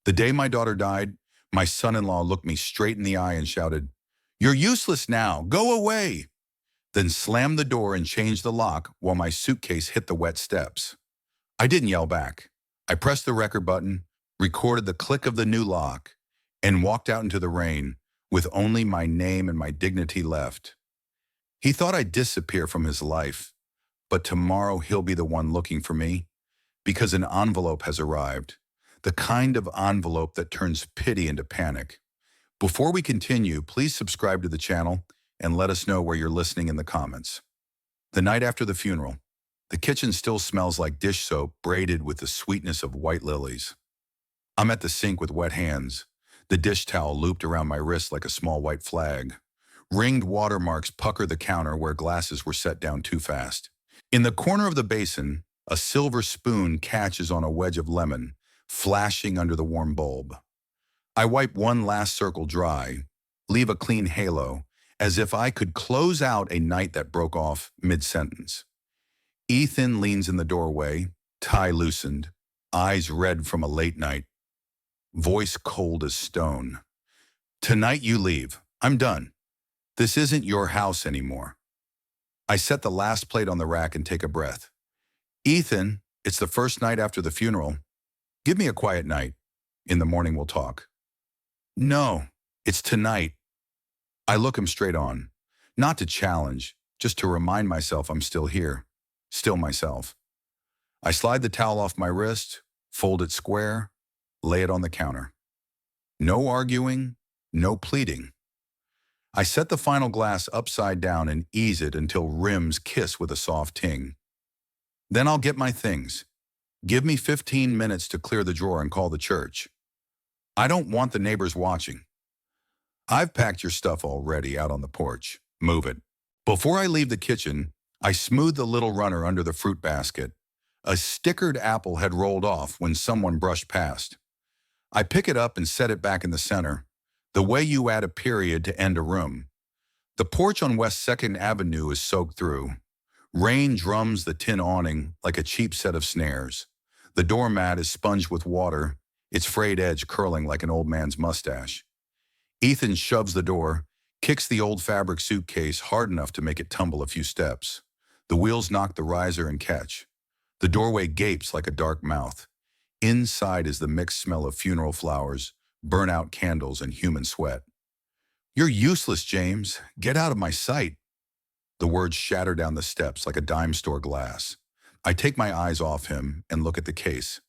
The day my daughter died, my son-in-law looked me straight in the eye and shouted, "You're useless now, go away!" Then slammed the door and changed the lock while my suitcase hit the wet steps. I didn't yell back. I pressed the record button, recorded the click of the new lock, and walked out into the rain with only my name and my dignity left. He thought I'd disappear from his life, but tomorrow he'll be the one looking for me because an envelope has arrived, the kind of envelope that turns pity into panic. Before we continue, please subscribe to the channel and let us know where you're listening in the comments. The night after the funeral, the kitchen still smells like dish soap braided with the sweetness of white lilies. I'm at the sink with wet hands, the dish towel looped around my wrist like a small white flag. Ringed watermarks pucker the counter where glasses were set down too fast. In the corner of the basin, a silver spoon catches on a wedge of lemon, flashing under the warm bulb. I wipe one last circle dry, leave a clean halo, as if I could close out a night that broke off mid-sentence. Ethan leans in the doorway, tie loosened, eyes red from a late night, voice cold as stone. "Tonight you leave. I'm done. This isn't your house anymore." I set the last plate on the rack and take a breath. "Ethan, it's the first night after the funeral. Give me a quiet night. In the morning we'll talk." "No, it's tonight." I look him straight on, not to challenge, just to remind myself I'm still here, still myself. I slide the towel off my wrist, fold it square, lay it on the counter. No arguing, no pleading. I set the final glass upside down and ease it until rims kiss with a soft ting. Then I'll get my things. Give me 15 minutes to clear the drawer and call the church. I don't want the neighbors watching. "I've packed your stuff already out on the porch. Move it." Before I leave the kitchen, I smooth the little runner under the fruit basket. A stickered apple had rolled off when someone brushed past. I pick it up and set it back in the center, the way you add a period to end a room. The porch on West 2nd Avenue is soaked through. Rain drums the tin awning like a cheap set of snares. The doormat is sponged with water, its frayed edge curling like an old man's mustache. Ethan shoves the door, kicks the old fabric suitcase hard enough to make it tumble a few steps. The wheels knock the riser and catch. The doorway gapes like a dark mouth. Inside is the mixed smell of funeral flowers, burnt-out candles, and human sweat. "You're useless, James. Get out of my sight." The words shatter down the steps like a dime store glass. I take my eyes off him and look at the case.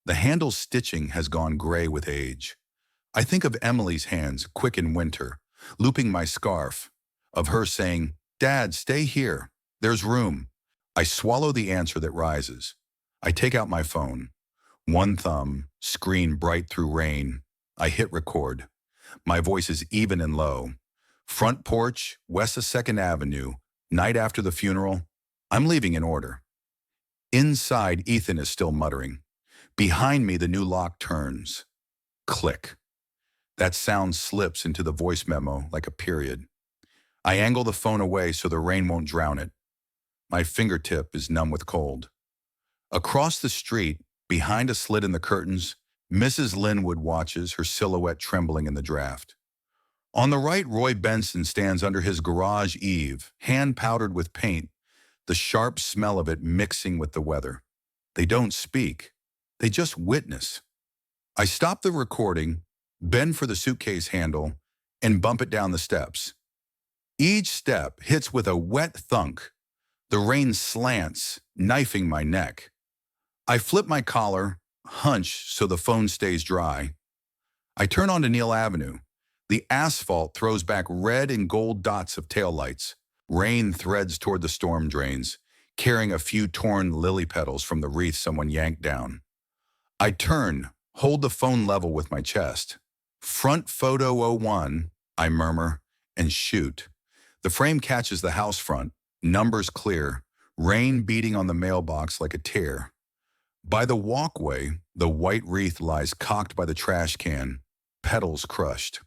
The handle stitching has gone gray with age. I think of Emily's hands, quick in winter, looping my scarf, of her saying, "Dad, stay here. There's room." I swallow the answer that rises. I take out my phone. One thumb, screen bright through rain. I hit record. My voice is even and low. "Front porch, west of 2nd Avenue, night after the funeral. I'm leaving in order." Inside, Ethan is still muttering. Behind me, the new lock turns. Click. That sound slips into the voice memo like a period. I angle the phone away so the rain won't drown it. My fingertip is numb with cold. Across the street, behind a slit in the curtains, Mrs. Linwood watches, her silhouette trembling in the draft. On the right, Roy Benson stands under his garage eave, hand powdered with paint, the sharp smell of it mixing with the weather. They don't speak. They just witness. I stop the recording, bend for the suitcase handle, and bump it down the steps. Each step hits with a wet thunk. The rain slants, knifing my neck. I flip my collar, hunch so the phone stays dry. I turn onto Neal Avenue. The asphalt throws back red and gold dots of taillights. Rain threads toward the storm drains, carrying a few torn lily petals from the wreath someone yanked down. I turn, hold the phone level with my chest. "Front photo 01, I murmur, and shoot. The frame catches the house front, numbers clear, rain beating on the mailbox like a tear. By the walkway, the white wreath lies cocked by the trash can, petals crushed.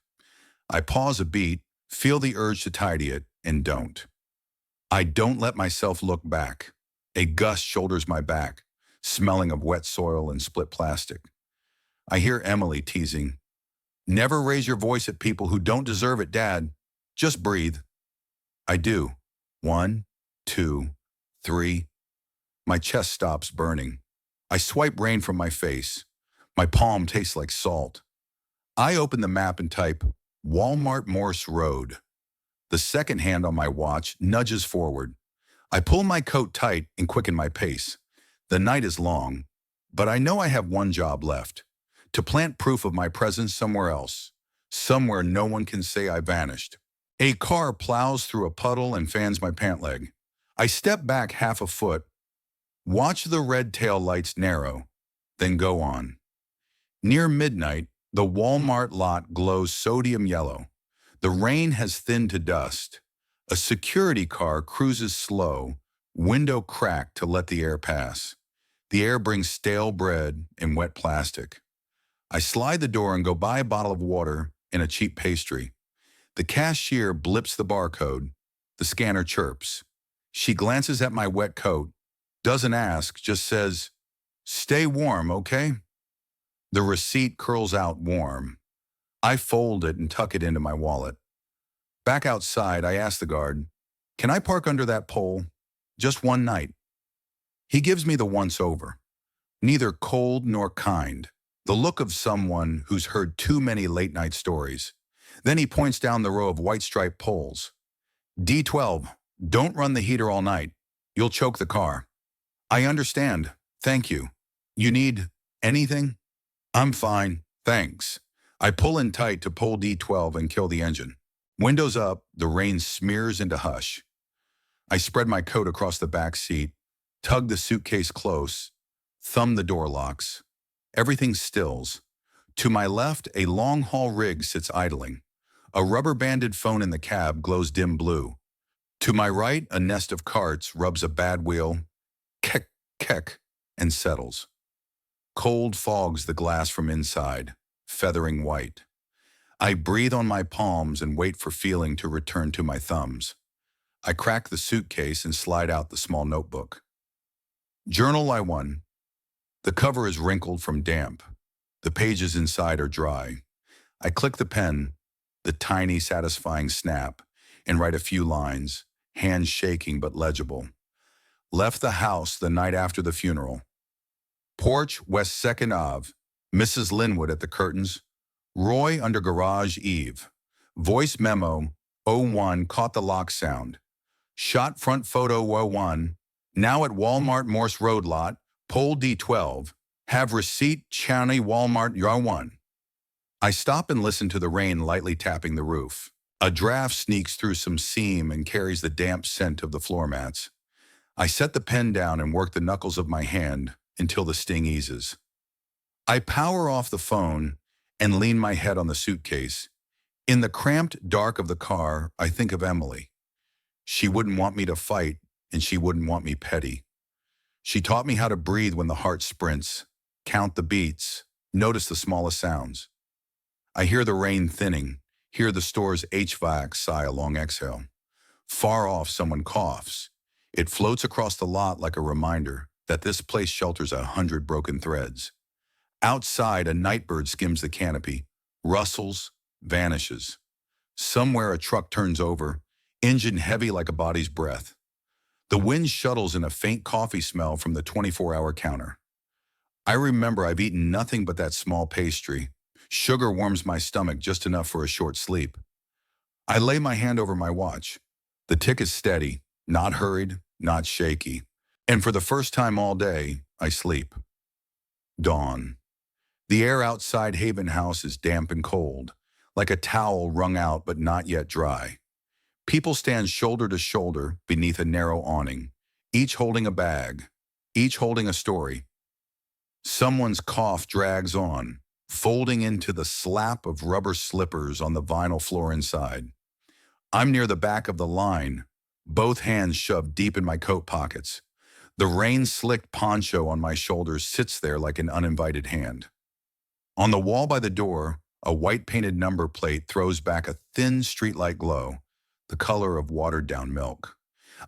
I pause a beat, feel the urge to tidy it, and don't. I don't let myself look back. A gust shoulders my back, smelling of wet soil and split plastic. I hear Emily teasing, "Never raise your voice at people who don't deserve it, Dad. Just breathe." I do. One, two, three. My chest stops burning. I swipe rain from my face. My palm tastes like salt. I open the map and type Walmart Morse Road. The second hand on my watch nudges forward. I pull my coat tight and quicken my pace. The night is long, but I know I have one job left: to plant proof of my presence somewhere else, somewhere no one can say I vanished. A car plows through a puddle and fans my pant leg. I step back half a foot, watch the red tail lights narrow, then go on. Near midnight, the Walmart lot glows sodium yellow. The rain has thinned to dust. A security car cruises slow, window cracked to let the air pass. The air brings stale bread and wet plastic. I slide the door and go buy a bottle of water and a cheap pastry. The cashier blips the barcode. The scanner chirps. She glances at my wet coat, doesn't ask, just says, "Stay warm, okay?" The receipt curls out warm. I fold it and tuck it into my wallet. Back outside, I ask the guard, "Can I park under that pole? Just one night." He gives me the once-over. Neither cold nor kind. The look of someone who's heard too many late-night stories. Then he points down the row of white-striped poles. "D12, don't run the heater all night. You'll choke the car." "I understand. Thank you. You need anything?" "I'm fine, thanks." I pull in tight to pull D12 and kill the engine. Windows up, the rain smears into hush. I spread my coat across the back seat, tug the suitcase close, thumb the door locks. Everything stills. To my left, a long-haul rig sits idling. A rubber-banded phone in the cab glows dim blue. To my right, a nest of carts rubs a bad wheel, kek, kek, and settles. Cold fogs the glass from inside, feathering white. I breathe on my palms and wait for feeling to return to my thumbs. I crack the suitcase and slide out the small notebook. Journal I won. The cover is wrinkled from damp. The pages inside are dry. I click the pen, the tiny, satisfying snap, and write a few lines, hands shaking but legible. Left the house the night after the funeral. Porch, West 2nd Ave. Mrs. Linwood at the curtains. Roy under garage Eve. Voice memo, 01 caught the lock sound. Shot front photo 01. Now at Walmart Morse Road lot, pole D12. Have receipt County Walmart Y1. I stop and listen to the rain lightly tapping the roof. A draft sneaks through some seam and carries the damp scent of the floor mats. I set the pen down and work the knuckles of my hand until the sting eases. I power off the phone and lean my head on the suitcase. In the cramped dark of the car, I think of Emily. She wouldn't want me to fight, and she wouldn't want me petty. She taught me how to breathe when the heart sprints, count the beats, notice the smallest sounds. I hear the rain thinning, hear the store's HVAC sigh a long exhale. Far off, someone coughs. It floats across the lot like a reminder that this place shelters 100 broken threads. Outside, a nightbird skims the canopy, rustles, vanishes. Somewhere a truck turns over, engine heavy like a body's breath. The wind shuttles in a faint coffee smell from the 24-hour counter. I remember I've eaten nothing but that small pastry. Sugar warms my stomach just enough for a short sleep. I lay my hand over my watch. The tick is steady, not hurried, not shaky. And for the first time all day, I sleep. Dawn. The air outside Haven House is damp and cold, like a towel wrung out but not yet dry. People stand shoulder to shoulder beneath a narrow awning, each holding a bag, each holding a story. Someone's cough drags on, folding into the slap of rubber slippers on the vinyl floor inside. I'm near the back of the line, both hands shoved deep in my coat pockets. The rain-slicked poncho on my shoulders sits there like an uninvited hand. On the wall by the door, a white-painted number plate throws back a thin streetlight glow, the color of watered-down milk.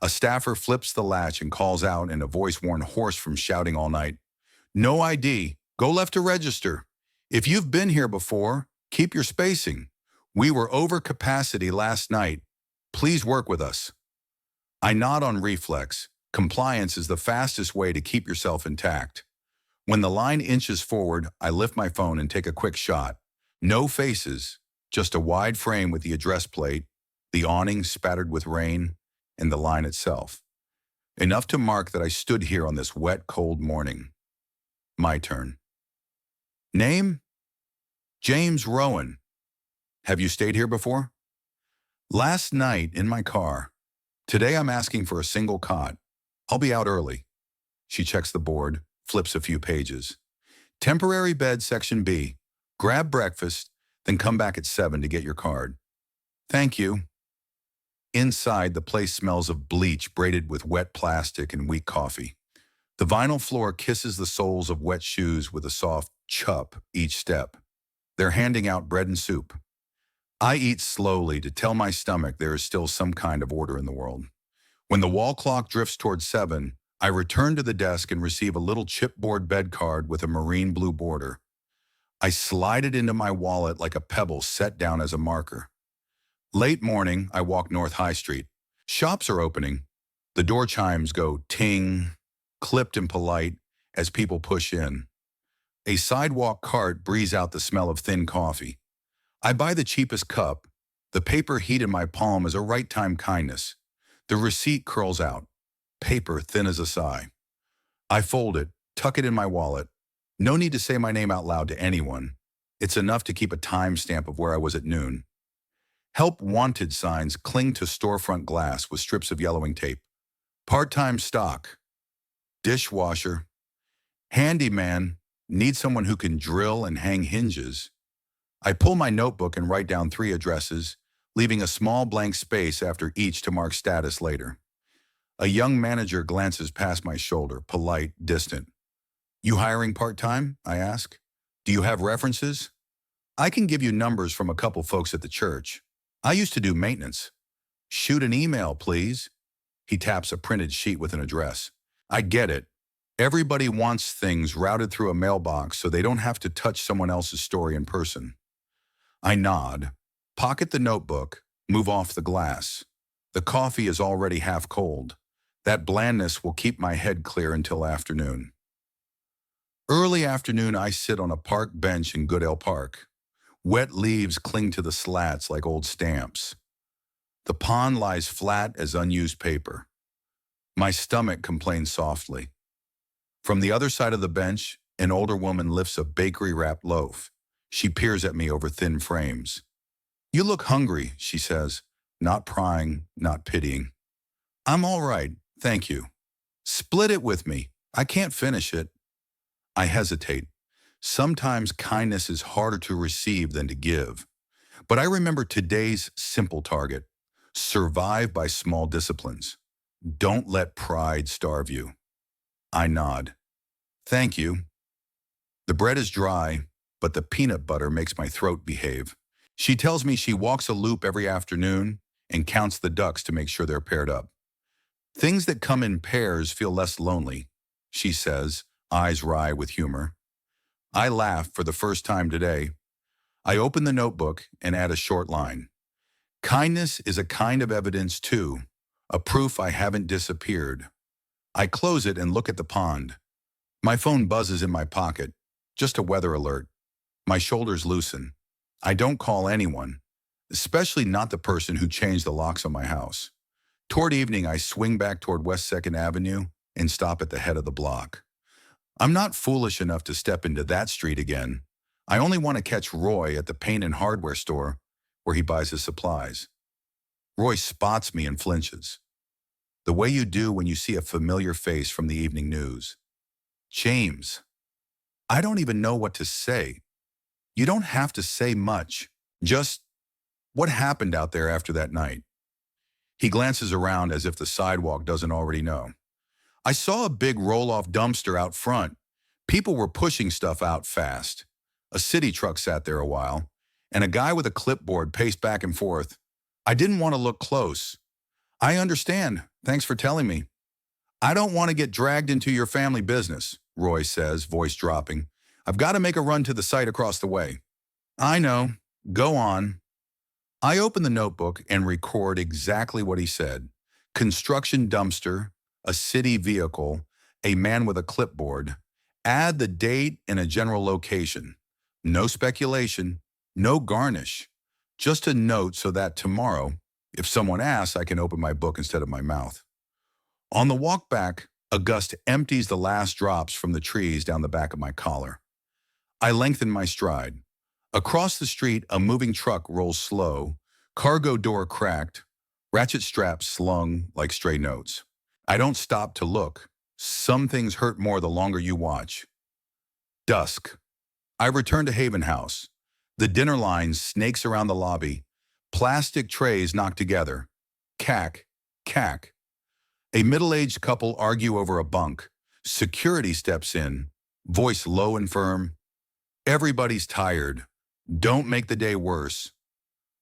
A staffer flips the latch and calls out in a voice worn hoarse from shouting all night, "No ID. Go left to register." If you've been here before, keep your spacing. We were over capacity last night. Please work with us. I nod on reflex. Compliance is the fastest way to keep yourself intact. When the line inches forward, I lift my phone and take a quick shot. No faces, just a wide frame with the address plate, the awning spattered with rain, and the line itself. Enough to mark that I stood here on this wet, cold morning. My turn. Name? James Rowan. Have you stayed here before? Last night in my car. Today I'm asking for a single cot. I'll be out early. She checks the board, flips a few pages. Temporary bed section B. Grab breakfast, then come back at 7 to get your card. Thank you. Inside, the place smells of bleach braided with wet plastic and weak coffee. The vinyl floor kisses the soles of wet shoes with a soft chup each step. They're handing out bread and soup. I eat slowly to tell my stomach there is still some kind of order in the world. When the wall clock drifts towards 7, I return to the desk and receive a little chipboard bed card with a marine blue border. I slide it into my wallet like a pebble set down as a marker. Late morning, I walk North High Street. Shops are opening. The door chimes go ting, clipped and polite as people push in. A sidewalk cart breathes out the smell of thin coffee. I buy the cheapest cup. The paper heat in my palm is a right-time kindness. The receipt curls out. Paper thin as a sigh. I fold it, tuck it in my wallet. No need to say my name out loud to anyone. It's enough to keep a timestamp of where I was at noon. Help wanted signs cling to storefront glass with strips of yellowing tape. Part-time stock. Dishwasher. Handyman. Need someone who can drill and hang hinges. I pull my notebook and write down 3 addresses, leaving a small blank space after each to mark status later. A young manager glances past my shoulder, polite, distant. You hiring part-time? I ask. Do you have references? I can give you numbers from a couple folks at the church. I used to do maintenance. Shoot an email, please. He taps a printed sheet with an address. I get it. Everybody wants things routed through a mailbox so they don't have to touch someone else's story in person. I nod, pocket the notebook, move off the glass. The coffee is already half cold. That blandness will keep my head clear until afternoon. Early afternoon, I sit on a park bench in Goodale Park. Wet leaves cling to the slats like old stamps. The pond lies flat as unused paper. My stomach complains softly. From the other side of the bench, an older woman lifts a bakery-wrapped loaf. She peers at me over thin frames. You look hungry, she says, not prying, not pitying. I'm all right, thank you. Split it with me. I can't finish it. I hesitate. Sometimes kindness is harder to receive than to give. But I remember today's simple target. Survive by small disciplines. Don't let pride starve you. I nod. Thank you. The bread is dry, but the peanut butter makes my throat behave. She tells me she walks a loop every afternoon and counts the ducks to make sure they're paired up. Things that come in pairs feel less lonely, she says, eyes wry with humor. I laugh for the first time today. I open the notebook and add a short line. Kindness is a kind of evidence too, a proof I haven't disappeared. I close it and look at the pond. My phone buzzes in my pocket, just a weather alert. My shoulders loosen. I don't call anyone, especially not the person who changed the locks on my house. Toward evening, I swing back toward West 2nd Avenue and stop at the head of the block. I'm not foolish enough to step into that street again. I only want to catch Roy at the paint and hardware store where he buys his supplies. Roy spots me and flinches. The way you do when you see a familiar face from the evening news. James. I don't even know what to say. You don't have to say much. Just, what happened out there after that night? He glances around as if the sidewalk doesn't already know. I saw a big roll-off dumpster out front. People were pushing stuff out fast. A city truck sat there a while, and a guy with a clipboard paced back and forth. I didn't want to look close. I understand. Thanks for telling me. I don't want to get dragged into your family business, Roy says, voice dropping. I've got to make a run to the site across the way. I know. Go on. I open the notebook and record exactly what he said. Construction dumpster, a city vehicle, a man with a clipboard. Add the date and a general location. No speculation, no garnish. Just a note so that tomorrow, if someone asks, I can open my book instead of my mouth. On the walk back, a gust empties the last drops from the trees down the back of my collar. I lengthen my stride. Across the street, a moving truck rolls slow, cargo door cracked, ratchet straps slung like stray notes. I don't stop to look. Some things hurt more the longer you watch. Dusk. I return to Haven House. The dinner line snakes around the lobby. Plastic trays knocked together. Cack, cack. A middle-aged couple argue over a bunk. Security steps in, voice low and firm. Everybody's tired. Don't make the day worse.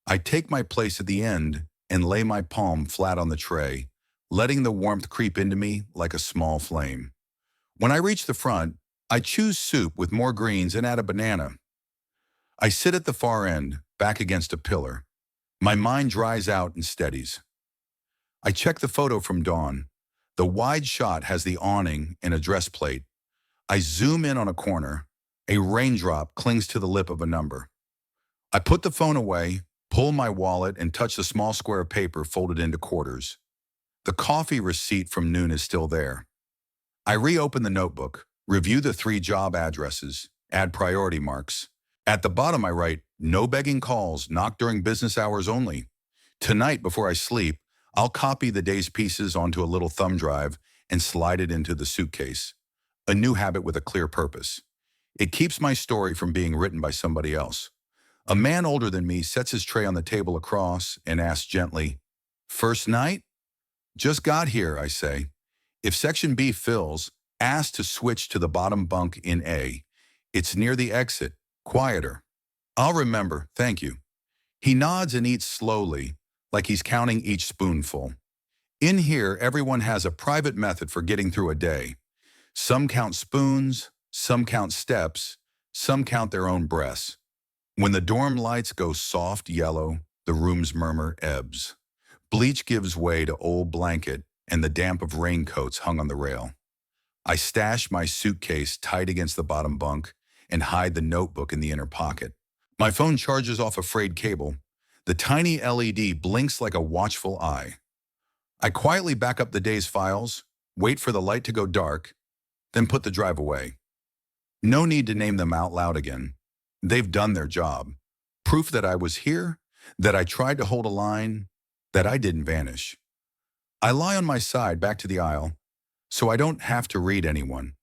I take my place at the end and lay my palm flat on the tray, letting the warmth creep into me like a small flame. When I reach the front, I choose soup with more greens and add a banana. I sit at the far end, back against a pillar. My mind dries out and steadies. I check the photo from Dawn. The wide shot has the awning and address plate. I zoom in on a corner. A raindrop clings to the lip of a number. I put the phone away, pull my wallet, and touch the small square of paper folded into quarters. The coffee receipt from noon is still there. I reopen the notebook, review the 3 job addresses, add priority marks. At the bottom I write, no begging calls, knock during business hours only. Tonight before I sleep, I'll copy the day's pieces onto a little thumb drive and slide it into the suitcase. A new habit with a clear purpose. It keeps my story from being written by somebody else. A man older than me sets his tray on the table across and asks gently, "First night?" "Just got here," I say. "If section B fills, ask to switch to the bottom bunk in A. It's near the exit, quieter." "I'll remember, thank you." He nods and eats slowly, like he's counting each spoonful. In here, everyone has a private method for getting through a day. Some count spoons, some count steps, some count their own breaths. When the dorm lights go soft yellow, the room's murmur ebbs. Bleach gives way to old blanket and the damp of raincoats hung on the rail. I stash my suitcase tight against the bottom bunk and hide the notebook in the inner pocket. My phone charges off a frayed cable. The tiny LED blinks like a watchful eye. I quietly back up the day's files, wait for the light to go dark, then put the drive away. No need to name them out loud again. They've done their job. Proof that I was here, that I tried to hold a line, that I didn't vanish. I lie on my side back to the aisle, so I don't have to read anyone.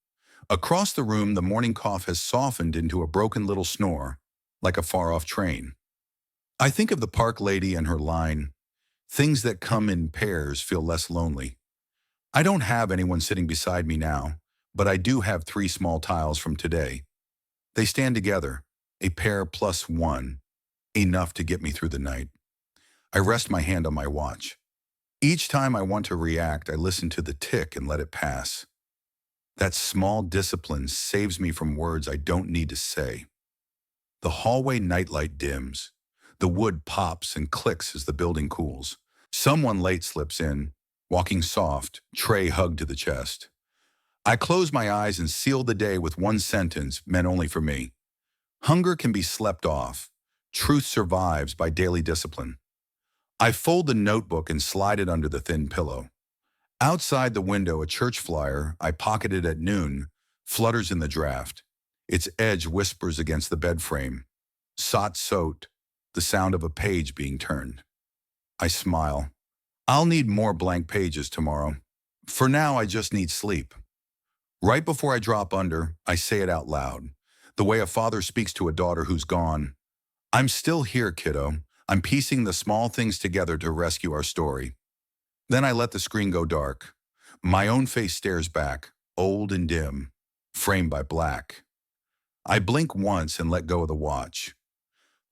Across the room, the morning cough has softened into a broken little snore, like a far-off train. I think of the park lady and her line, "Things that come in pairs feel less lonely." I don't have anyone sitting beside me now, but I do have 3 small tiles from today. They stand together, a pair plus 1, enough to get me through the night. I rest my hand on my watch. Each time I want to react, I listen to the tick and let it pass. That small discipline saves me from words I don't need to say. The hallway nightlight dims. The wood pops and clicks as the building cools. Someone late slips in, walking soft, tray hugged to the chest. I close my eyes and seal the day with one sentence meant only for me. Hunger can be slept off. Truth survives by daily discipline. I fold the notebook and slide it under the thin pillow. Outside the window, a church flyer I pocketed at noon flutters in the draft. Its edge whispers against the bed frame. Soot, the sound of a page being turned. I smile. I'll need more blank pages tomorrow. For now, I just need sleep. Right before I drop under, I say it out loud, the way a father speaks to a daughter who's gone. "I'm still here, kiddo. I'm piecing the small things together to rescue our story." Then I let the screen go dark. My own face stares back, old and dim, framed by black. I blink once and let go of the watch.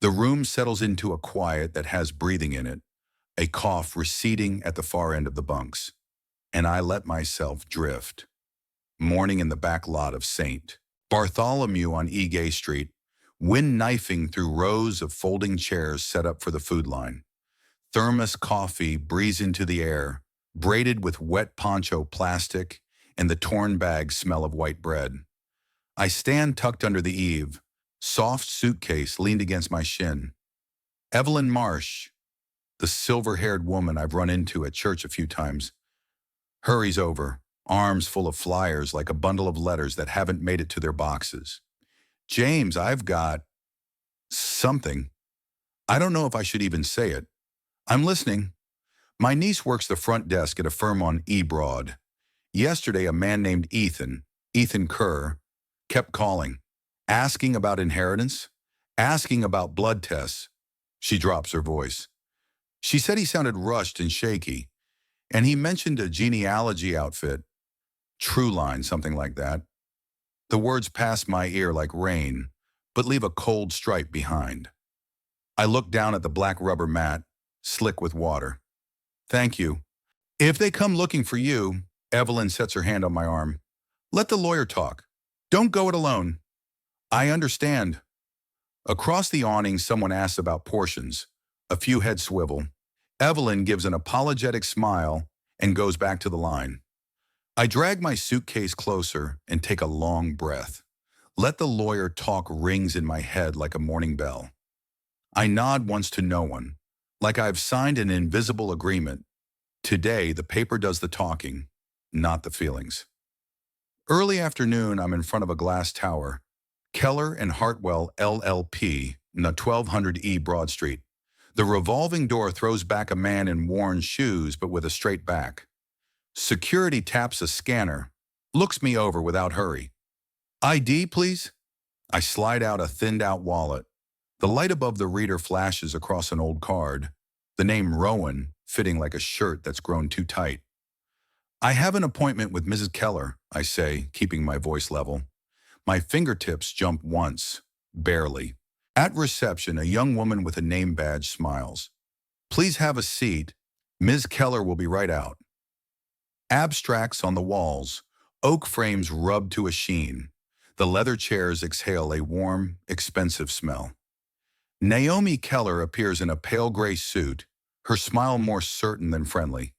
The room settles into a quiet that has breathing in it, a cough receding at the far end of the bunks, and I let myself drift. Morning in the back lot of St. Bartholomew on E. Gay Street, wind knifing through rows of folding chairs set up for the food line. Thermos coffee breeze into the air, braided with wet poncho plastic and the torn bag smell of white bread. I stand tucked under the eave, soft suitcase leaned against my shin. Evelyn Marsh, the silver-haired woman I've run into at church a few times, hurries over, arms full of flyers like a bundle of letters that haven't made it to their boxes. James, I've got something. I don't know if I should even say it. I'm listening. My niece works the front desk at a firm on E Broad. Yesterday, a man named Ethan Kerr, kept calling, asking about inheritance, asking about blood tests. She drops her voice. She said he sounded rushed and shaky, and he mentioned a genealogy outfit, True Line, something like that. The words pass my ear like rain, but leave a cold stripe behind. I look down at the black rubber mat, slick with water. Thank you. If they come looking for you, Evelyn sets her hand on my arm. Let the lawyer talk. Don't go it alone. I understand. Across the awning, someone asks about portions. A few heads swivel. Evelyn gives an apologetic smile and goes back to the line. I drag my suitcase closer and take a long breath. Let the lawyer talk rings in my head like a morning bell. I nod once to no one, like I've signed an invisible agreement. Today, the paper does the talking, not the feelings. Early afternoon, I'm in front of a glass tower. Keller and Hartwell LLP, in the 1200 E Broad Street. The revolving door throws back a man in worn shoes but with a straight back. Security taps a scanner, looks me over without hurry. ID, please? I slide out a thinned-out wallet. The light above the reader flashes across an old card, the name Rowan fitting like a shirt that's grown too tight. I have an appointment with Mrs. Keller, I say, keeping my voice level. My fingertips jump once, barely. At reception, a young woman with a name badge smiles. Please have a seat. Ms. Keller will be right out. Abstracts on the walls, oak frames rubbed to a sheen. The leather chairs exhale a warm, expensive smell. Naomi Keller appears in a pale gray suit, her smile more certain than friendly.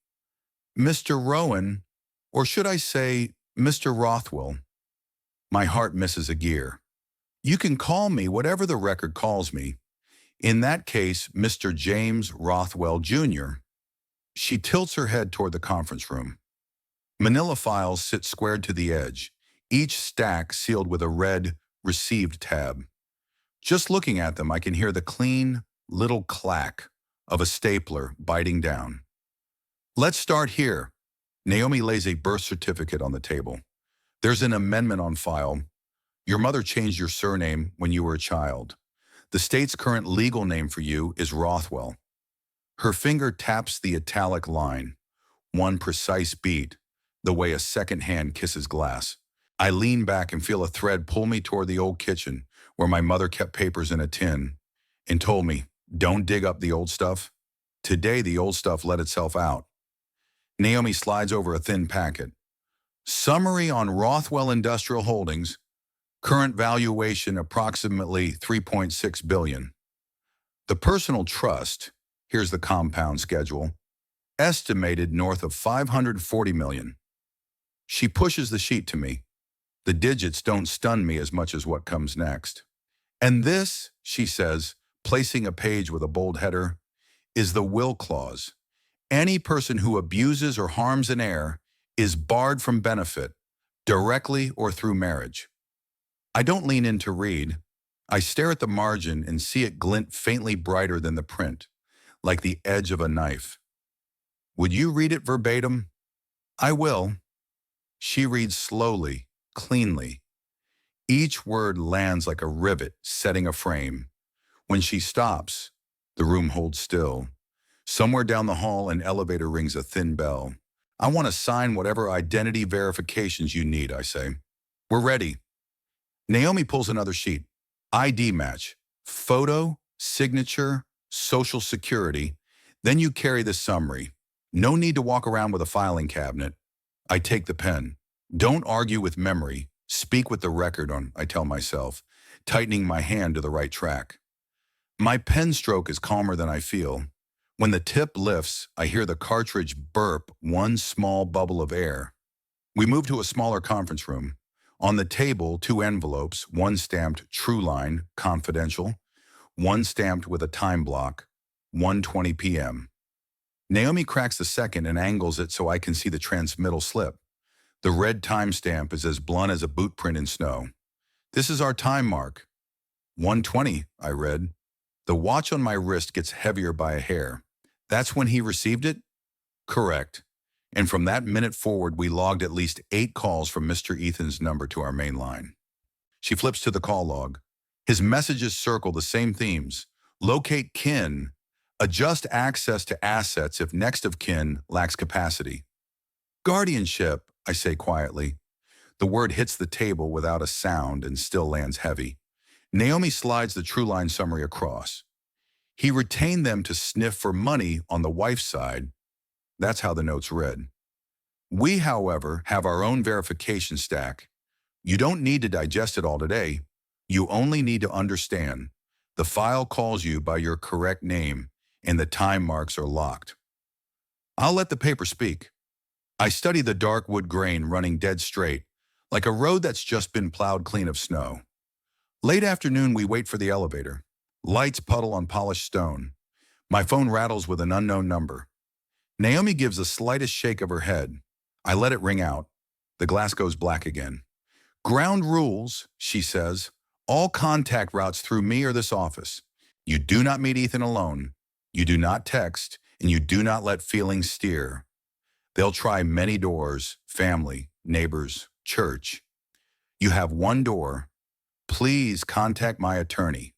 Mr. Rowan, or should I say, Mr. Rothwell? My heart misses a gear. You can call me whatever the record calls me. In that case, Mr. James Rothwell, Jr. She tilts her head toward the conference room. Manila files sit squared to the edge, each stack sealed with a red Received tab. Just looking at them, I can hear the clean, little clack of a stapler biting down. Let's start here. Naomi lays a birth certificate on the table. There's an amendment on file. Your mother changed your surname when you were a child. The state's current legal name for you is Rothwell. Her finger taps the italic line, one precise beat, the way a second hand kisses glass. I lean back and feel a thread pull me toward the old kitchen where my mother kept papers in a tin and told me, don't dig up the old stuff. Today, the old stuff let itself out. Naomi slides over a thin packet. Summary on Rothwell Industrial Holdings. Current valuation approximately $3.6 billion. The personal trust, here's the compound schedule, estimated north of $540 million. She pushes the sheet to me. The digits don't stun me as much as what comes next. And this, she says, placing a page with a bold header, is the will clause. Any person who abuses or harms an heir is barred from benefit, directly or through marriage. I don't lean in to read. I stare at the margin and see it glint faintly brighter than the print, like the edge of a knife. Would you read it verbatim? I will. She reads slowly, cleanly. Each word lands like a rivet setting a frame. When she stops, the room holds still. Somewhere down the hall, an elevator rings a thin bell. I want to sign whatever identity verifications you need, I say. We're ready. Naomi pulls another sheet. ID match. Photo, signature, social security. Then you carry the summary. No need to walk around with a filing cabinet. I take the pen. Don't argue with memory. Speak with the record on, I tell myself, tightening my hand to the right track. My pen stroke is calmer than I feel. When the tip lifts, I hear the cartridge burp one small bubble of air. We move to a smaller conference room. On the table, two envelopes, one stamped True Line, confidential, one stamped with a time block, 1:20 p.m. Naomi cracks the second and angles it so I can see the transmittal slip. The red timestamp is as blunt as a boot print in snow. This is our time mark. 1:20, I read. The watch on my wrist gets heavier by a hair. That's when he received it? Correct. And from that minute forward, we logged at least 8 calls from Mr. Ethan's number to our main line. She flips to the call log. His messages circle the same themes. Locate kin. Adjust access to assets if next of kin lacks capacity. Guardianship, I say quietly. The word hits the table without a sound and still lands heavy. Naomi slides the True Line summary across. He retained them to sniff for money on the wife's side. That's how the notes read. We, however, have our own verification stack. You don't need to digest it all today. You only need to understand. The file calls you by your correct name, and the time marks are locked. I'll let the paper speak. I study the dark wood grain running dead straight, like a road that's just been plowed clean of snow. Late afternoon, we wait for the elevator. Lights puddle on polished stone. My phone rattles with an unknown number. Naomi gives the slightest shake of her head. I let it ring out. The glass goes black again. Ground rules, she says. All contact routes through me or this office. You do not meet Ethan alone. You do not text, and you do not let feelings steer. They'll try many doors, family, neighbors, church. You have one door. Please contact my attorney.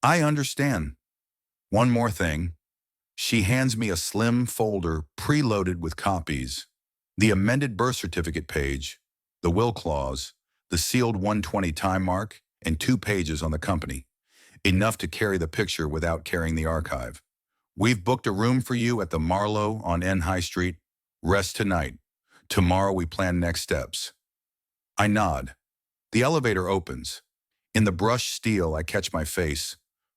I understand. One more thing. She hands me a slim folder preloaded with copies. The amended birth certificate page, the will clause, the sealed 1:20 time mark, and 2 pages on the company. Enough to carry the picture without carrying the archive. We've booked a room for you at the Marlowe on N High Street. Rest tonight. Tomorrow we plan next steps. I nod. The elevator opens. In the brushed steel, I catch my face,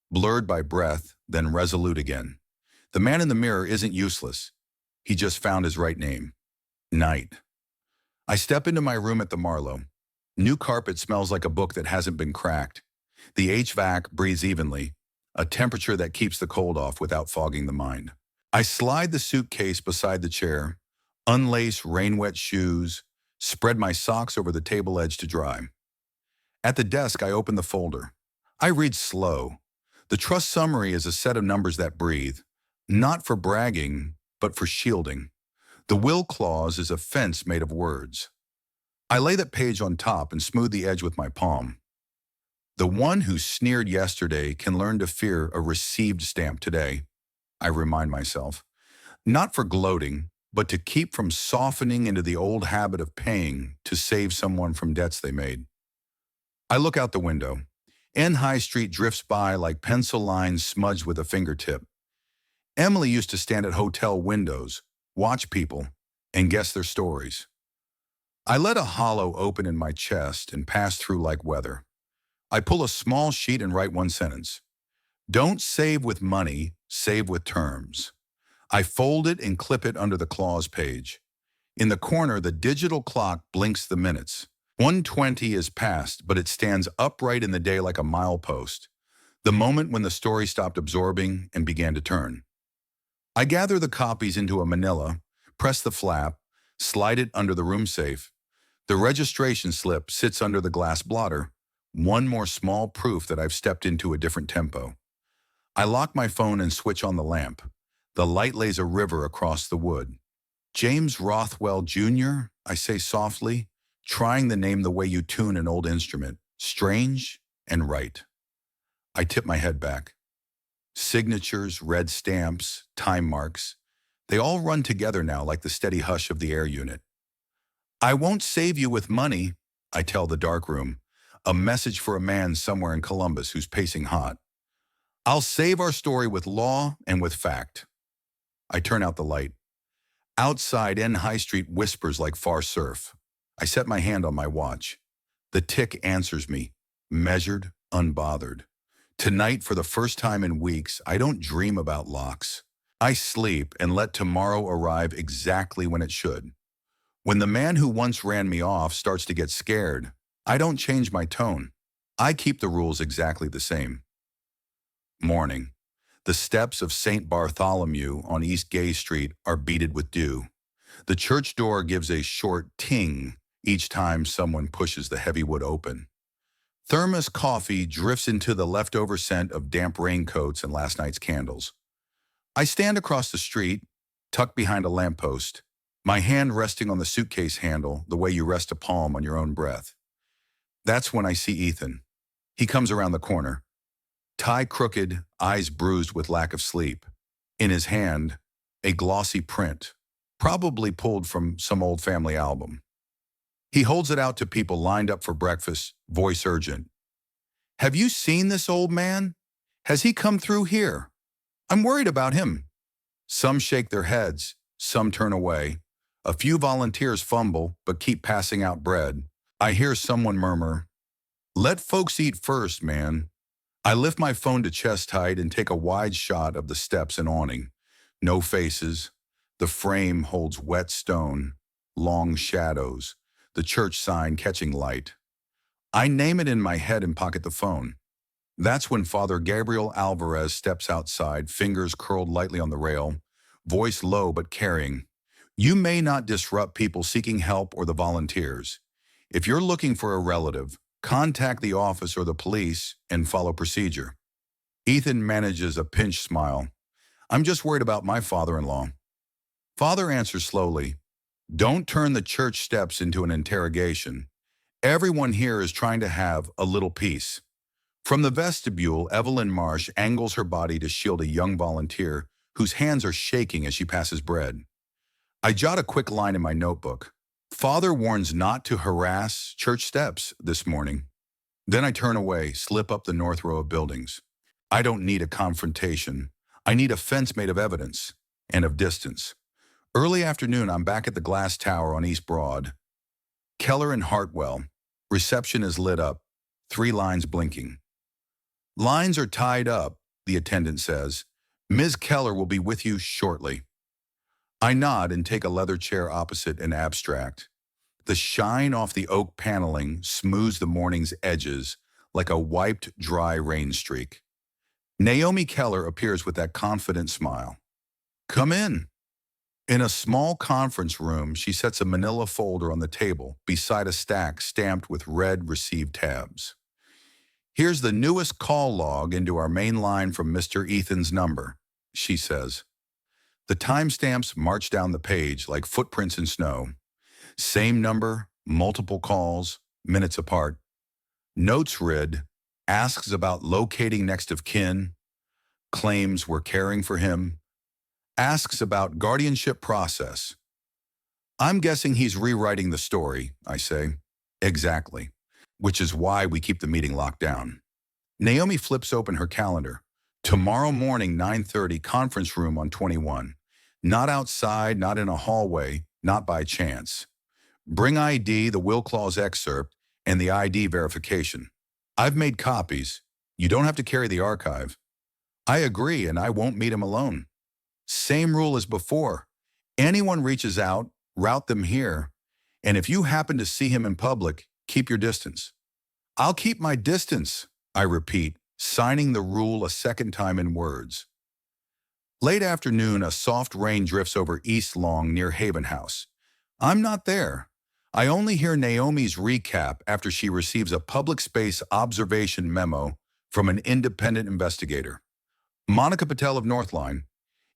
blurred by breath, then resolute again. The man in the mirror isn't useless. He just found his right name. Night. I step into my room at the Marlowe. New carpet smells like a book that hasn't been cracked. The HVAC breathes evenly, a temperature that keeps the cold off without fogging the mind. I slide the suitcase beside the chair, unlace rain-wet shoes, spread my socks over the table edge to dry. At the desk, I open the folder. I read slow. The trust summary is a set of numbers that breathe, not for bragging, but for shielding. The will clause is a fence made of words. I lay that page on top and smooth the edge with my palm. The one who sneered yesterday can learn to fear a received stamp today, I remind myself. Not for gloating, but to keep from softening into the old habit of paying to save someone from debts they made. I look out the window. N High Street drifts by like pencil lines smudged with a fingertip. Emily used to stand at hotel windows, watch people, and guess their stories. I let a hollow open in my chest and pass through like weather. I pull a small sheet and write one sentence. Don't save with money, save with terms. I fold it and clip it under the clause page. In the corner, the digital clock blinks the minutes. 1:20 is past, but it stands upright in the day like a milepost, the moment when the story stopped absorbing and began to turn. I gather the copies into a manila, press the flap, slide it under the room safe. The registration slip sits under the glass blotter, one more small proof that I've stepped into a different tempo. I lock my phone and switch on the lamp. The light lays a river across the wood. James Rothwell Jr., I say softly, trying the name the way you tune an old instrument, strange and right. I tip my head back. Signatures, red stamps, time marks, they all run together now like the steady hush of the air unit. I won't save you with money, I tell the darkroom, a message for a man somewhere in Columbus who's pacing hot. I'll save our story with law and with fact. I turn out the light. Outside, N High Street whispers like far surf. I set my hand on my watch. The tick answers me, measured, unbothered. Tonight, for the first time in weeks, I don't dream about locks. I sleep and let tomorrow arrive exactly when it should. When the man who once ran me off starts to get scared, I don't change my tone. I keep the rules exactly the same. Morning. The steps of St. Bartholomew on East Gay Street are beaded with dew. The church door gives a short ting each time someone pushes the heavy wood open. Thermos coffee drifts into the leftover scent of damp raincoats and last night's candles. I stand across the street, tucked behind a lamppost, my hand resting on the suitcase handle the way you rest a palm on your own breath. That's when I see Ethan. He comes around the corner, tie crooked, eyes bruised with lack of sleep. In his hand, a glossy print, probably pulled from some old family album. He holds it out to people lined up for breakfast, voice urgent. "Have you seen this old man? Has he come through here? I'm worried about him." Some shake their heads, some turn away. A few volunteers fumble but keep passing out bread. I hear someone murmur, "Let folks eat first, man." I lift my phone to chest height and take a wide shot of the steps and awning. No faces. The frame holds wet stone, long shadows, the church sign catching light. I name it in my head and pocket the phone. That's when Father Gabriel Alvarez steps outside, fingers curled lightly on the rail, voice low but caring. "You may not disrupt people seeking help or the volunteers. If you're looking for a relative, contact the office or the police and follow procedure." Ethan manages a pinched smile. "I'm just worried about my father-in-law." Father answers slowly, "Don't turn the church steps into an interrogation. Everyone here is trying to have a little peace." From the vestibule, Evelyn Marsh angles her body to shield a young volunteer whose hands are shaking as she passes bread. I jot a quick line in my notebook. "Father warns not to harass church steps this morning." Then I turn away, slip up the north row of buildings. I don't need a confrontation. I need a fence made of evidence and of distance. Early afternoon, I'm back at the glass tower on East Broad. Keller and Hartwell. Reception is lit up, 3 lines blinking. "Lines are tied up," the attendant says. "Ms. Keller will be with you shortly." I nod and take a leather chair opposite an abstract. The shine off the oak paneling smooths the morning's edges like a wiped, dry rain streak. Naomi Keller appears with that confident smile. "Come in." In a small conference room, she sets a manila folder on the table beside a stack stamped with red received tabs. "Here's the newest call log into our main line from Mr. Ethan's number," she says. The timestamps march down the page like footprints in snow. Same number, multiple calls, minutes apart. Notes read, asks about locating next of kin, claims we're caring for him, asks about guardianship process. "I'm guessing he's rewriting the story," I say. "Exactly, which is why we keep the meeting locked down." Naomi flips open her calendar. "Tomorrow morning, 9:30, conference room on 21. Not outside, not in a hallway, not by chance. Bring ID, the will clause excerpt, and the ID verification. I've made copies. You don't have to carry the archive." I agree, and I won't meet him alone. Same rule as before. Anyone reaches out, route them here. And if you happen to see him in public, keep your distance. "I'll keep my distance," I repeat, signing the rule a second time in words. Late afternoon, a soft rain drifts over East Long near Haven House. I'm not there. I only hear Naomi's recap after she receives a public space observation memo from an independent investigator. Monica Patel of Northline.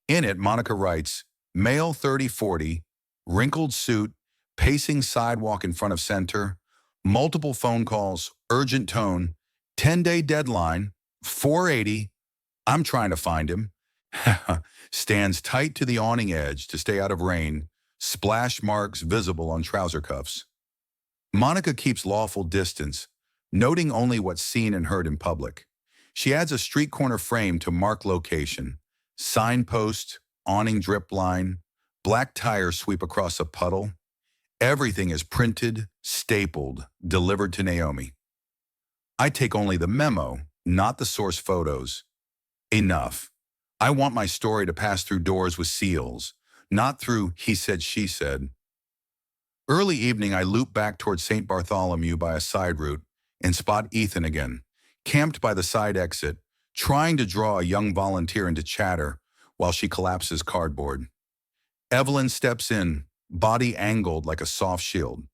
In it, Monica writes, "Male 30-40, wrinkled suit, pacing sidewalk in front of center, multiple phone calls, urgent tone, 10-day deadline, 480, I'm trying to find him." Stands tight to the awning edge to stay out of rain, splash marks visible on trouser cuffs. Monica keeps lawful distance, noting only what's seen and heard in public. She adds a street corner frame to mark location, signpost, awning drip line, black tires sweep across a puddle. Everything is printed, stapled, delivered to Naomi. I take only the memo, not the source photos. Enough. I want my story to pass through doors with seals, not through he said, she said. Early evening, I loop back toward St. Bartholomew by a side route and spot Ethan again, camped by the side exit, trying to draw a young volunteer into chatter while she collapses cardboard. Evelyn steps in, body angled like a soft shield.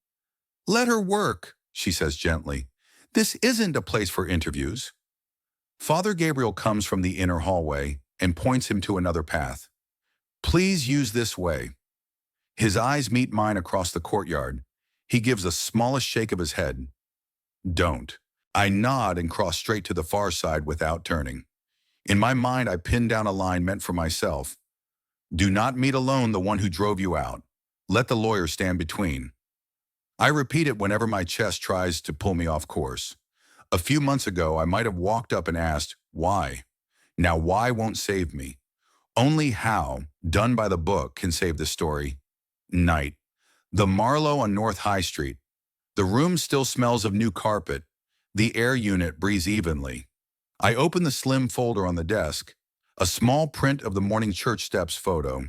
"Let her work," she says gently. "This isn't a place for interviews." Father Gabriel comes from the inner hallway and points him to another path. "Please use this way." His eyes meet mine across the courtyard. He gives the smallest shake of his head. "Don't." I nod and cross straight to the far side without turning. In my mind, I pin down a line meant for myself. "Do not meet alone the one who drove you out. Let the lawyer stand between." I repeat it whenever my chest tries to pull me off course. A few months ago, I might have walked up and asked, why? Now, why won't save me? Only how, done by the book, can save the story. Night. The Marlowe on North High Street. The room still smells of new carpet. The air unit breathes evenly. I open the slim folder on the desk. A small print of the morning church steps photo.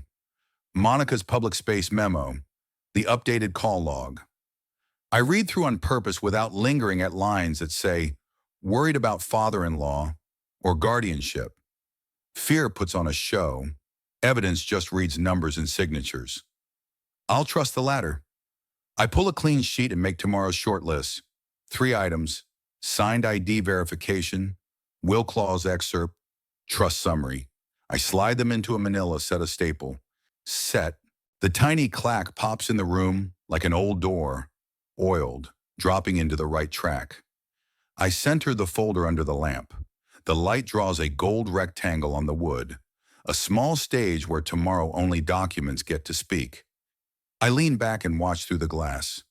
Monica's public space memo. The updated call log. I read through on purpose without lingering at lines that say, "Worried about father-in-law," or "guardianship." Fear puts on a show. Evidence just reads numbers and signatures. I'll trust the latter. I pull a clean sheet and make tomorrow's short list. 3 items: signed ID verification, will clause excerpt, trust summary. I slide them into a manila set of staple. Set. The tiny clack pops in the room like an old door, oiled, dropping into the right track. I center the folder under the lamp. The light draws a gold rectangle on the wood, a small stage where tomorrow only documents get to speak. I lean back and watch through the glass.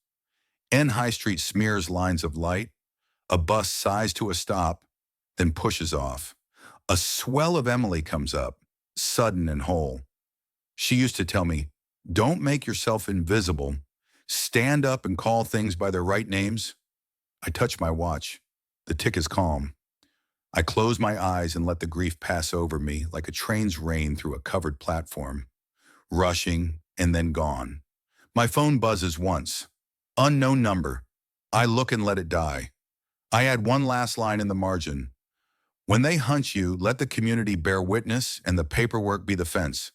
N High Street smears lines of light. A bus sighs to a stop, then pushes off. A swell of Emily comes up, sudden and whole. She used to tell me, "Don't make yourself invisible. Stand up and call things by their right names." I touch my watch. The tick is calm. I close my eyes and let the grief pass over me like a train's rain through a covered platform. Rushing and then gone. My phone buzzes once. Unknown number. I look and let it die. I add one last line in the margin. "When they hunt you, let the community bear witness and the paperwork be the fence."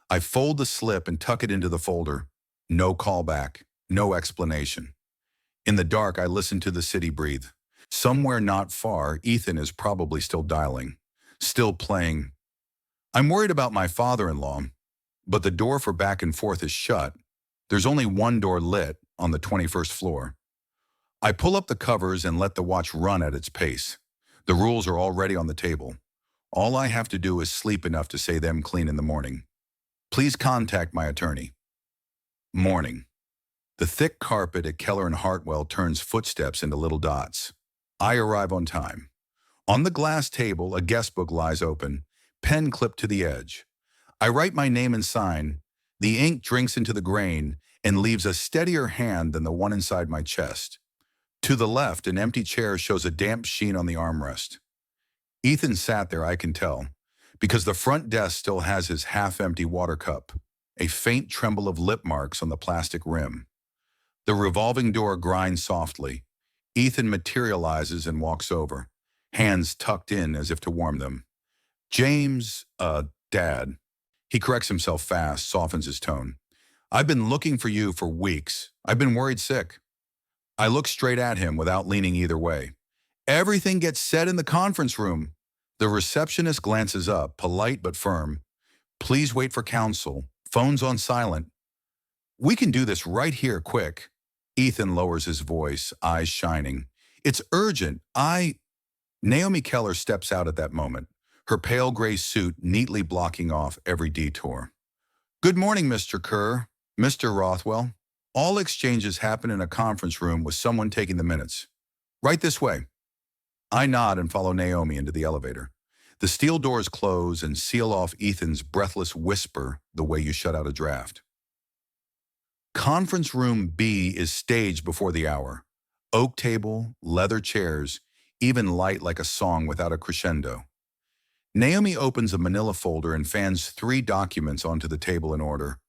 I fold the slip and tuck it into the folder. No callback, no explanation. In the dark, I listen to the city breathe. Somewhere not far, Ethan is probably still dialing, still playing. I'm worried about my father-in-law, but the door for back and forth is shut. There's only one door lit on the 21st floor. I pull up the covers and let the watch run at its pace. The rules are already on the table. All I have to do is sleep enough to say them clean in the morning. Please contact my attorney. Morning. The thick carpet at Keller and Hartwell turns footsteps into little dots. I arrive on time. On the glass table, a guest book lies open, pen clipped to the edge. I write my name and sign. The ink drinks into the grain and leaves a steadier hand than the one inside my chest. To the left, an empty chair shows a damp sheen on the armrest. Ethan sat there, I can tell, because the front desk still has his half-empty water cup, a faint tremble of lip marks on the plastic rim. The revolving door grinds softly. Ethan materializes and walks over, hands tucked in as if to warm them. "James, Dad." He corrects himself fast, softens his tone. "I've been looking for you for weeks. I've been worried sick." I look straight at him without leaning either way. "Everything gets said in the conference room." The receptionist glances up, polite but firm. "Please wait for counsel. Phone's on silent." "We can do this right here, quick." Ethan lowers his voice, eyes shining. "It's urgent. Naomi Keller steps out at that moment, her pale gray suit neatly blocking off every detour. "Good morning, Mr. Kerr, Mr. Rothwell. All exchanges happen in a conference room with someone taking the minutes. Right this way." I nod and follow Naomi into the elevator. The steel doors close and seal off Ethan's breathless whisper the way you shut out a draft. Conference room B is staged before the hour. Oak table, leather chairs, even light like a song without a crescendo. Naomi opens a manila folder and fans 3 documents onto the table in order.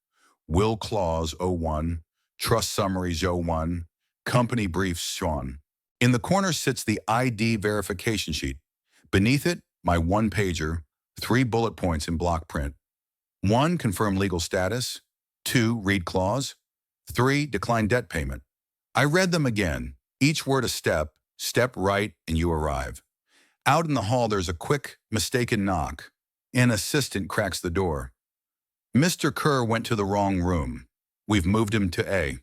Will clause O1, trust summaries O1, company briefs Sean. In the corner sits the ID verification sheet. Beneath it, my one-pager, 3 bullet points in block print. 1, confirm legal status. 2, read clause. 3, decline debt payment. I read them again, each word a step, step right, and you arrive. Out in the hall, there's a quick, mistaken knock. An assistant cracks the door. Mr. Kerr went to the wrong room. We've moved him to A.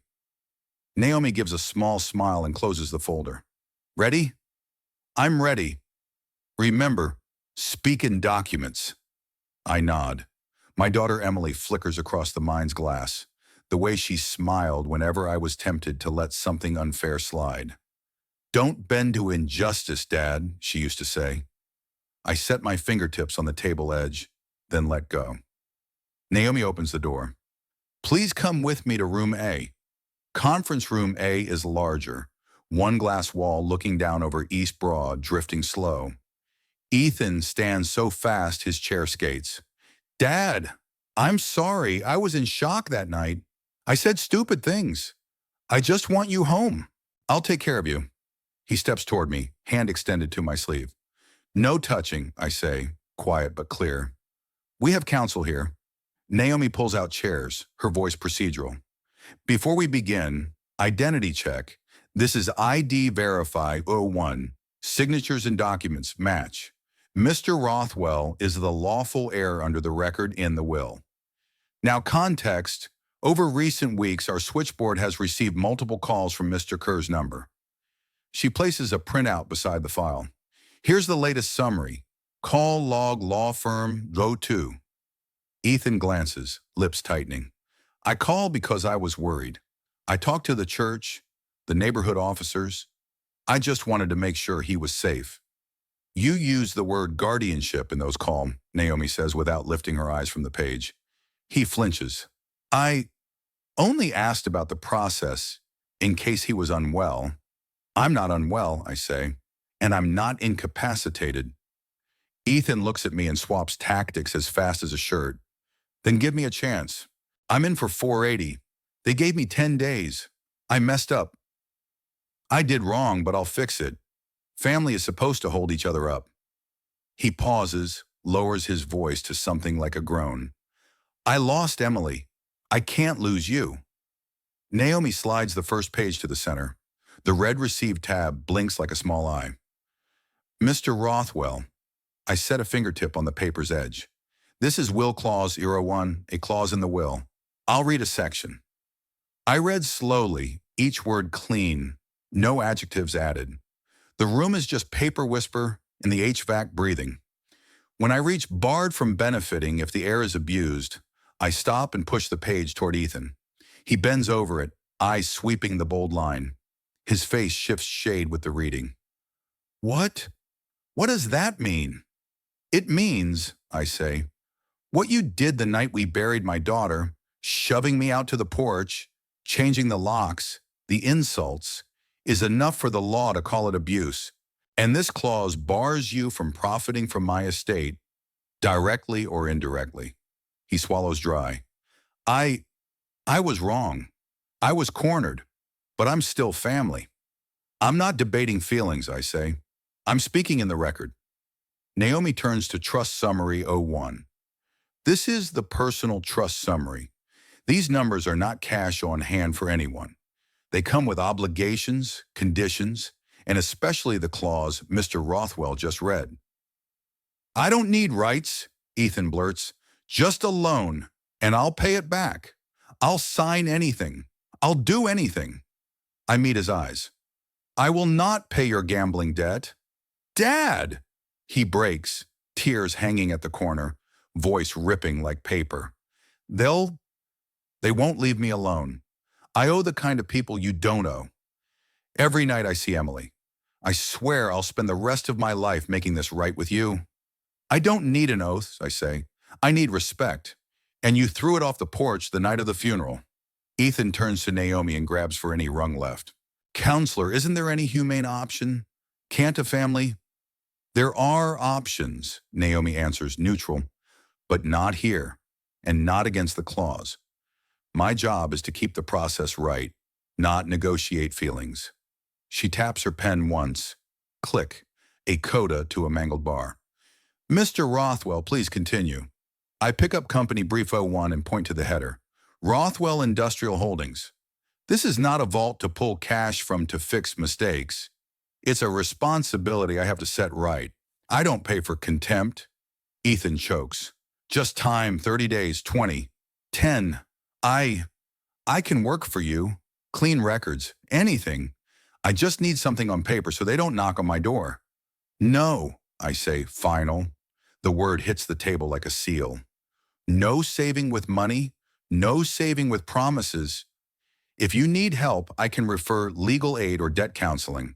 Naomi gives a small smile and closes the folder. Ready? I'm ready. Remember, speak in documents. I nod. My daughter Emily flickers across the mind's glass, the way she smiled whenever I was tempted to let something unfair slide. Don't bend to injustice, Dad, she used to say. I set my fingertips on the table edge, then let go. Naomi opens the door. Please come with me to room A. Conference room A is larger, 1 glass wall looking down over East Broad, drifting slow. Ethan stands so fast his chair skates. Dad, I'm sorry, I was in shock that night. I said stupid things. I just want you home. I'll take care of you. He steps toward me, hand extended to my sleeve. No touching, I say, quiet but clear. We have counsel here. Naomi pulls out chairs, her voice procedural. Before we begin, identity check. This is ID Verify 01. Signatures and documents match. Mr. Rothwell is the lawful heir under the record in the will. Now context, over recent weeks our switchboard has received multiple calls from Mr. Kerr's number. She places a printout beside the file. Here's the latest summary. Call log law firm, row 2. Ethan glances, lips tightening. I called because I was worried. I talked to the church, the neighborhood officers. I just wanted to make sure he was safe. You used the word guardianship in those calls, Naomi says without lifting her eyes from the page. He flinches. I only asked about the process in case he was unwell. I'm not unwell, I say, and I'm not incapacitated. Ethan looks at me and swaps tactics as fast as a shirt. Then give me a chance. I'm in for 480. They gave me 10 days. I messed up. I did wrong, but I'll fix it. Family is supposed to hold each other up. He pauses, lowers his voice to something like a groan. I lost Emily. I can't lose you. Naomi slides the first page to the center. The red received tab blinks like a small eye. Mr. Rothwell. I set a fingertip on the paper's edge. This is Will Clause 01, a clause in the will. I'll read a section. I read slowly, each word clean, no adjectives added. The room is just paper whisper and the HVAC breathing. When I reach barred from benefiting if the air is abused, I stop and push the page toward Ethan. He bends over it, eyes sweeping the bold line. His face shifts shade with the reading. What? What does that mean? It means, I say, what you did the night we buried my daughter, shoving me out to the porch, changing the locks, the insults, is enough for the law to call it abuse. And this clause bars you from profiting from my estate, directly or indirectly. He swallows dry. I was wrong. I was cornered, but I'm still family. I'm not debating feelings, I say. I'm speaking in the record. Naomi turns to Trust Summary 01. This is the personal trust summary. These numbers are not cash on hand for anyone. They come with obligations, conditions, and especially the clause Mr. Rothwell just read. I don't need rights, Ethan blurts. Just a loan, and I'll pay it back. I'll sign anything. I'll do anything. I meet his eyes. I will not pay your gambling debt. Dad! He breaks, tears hanging at the corner, voice ripping like paper. They won't leave me alone. I owe the kind of people you don't owe. Every night I see Emily. I swear I'll spend the rest of my life making this right with you. I don't need an oath, I say. I need respect. And you threw it off the porch the night of the funeral. Ethan turns to Naomi and grabs for any rung left. Counselor, isn't there any humane option? Can't a family? There are options, Naomi answers neutral, but not here, and not against the clause. My job is to keep the process right, not negotiate feelings. She taps her pen once. Click. A coda to a mangled bar. Mr. Rothwell, please continue. I pick up company brief 01 and point to the header. Rothwell Industrial Holdings. This is not a vault to pull cash from to fix mistakes. It's a responsibility I have to set right. I don't pay for contempt. Ethan chokes. Just time, 30 days, 20, 10. I can work for you. Clean records, anything. I just need something on paper so they don't knock on my door. No, I say, final. The word hits the table like a seal. No saving with money, no saving with promises. If you need help, I can refer legal aid or debt counseling,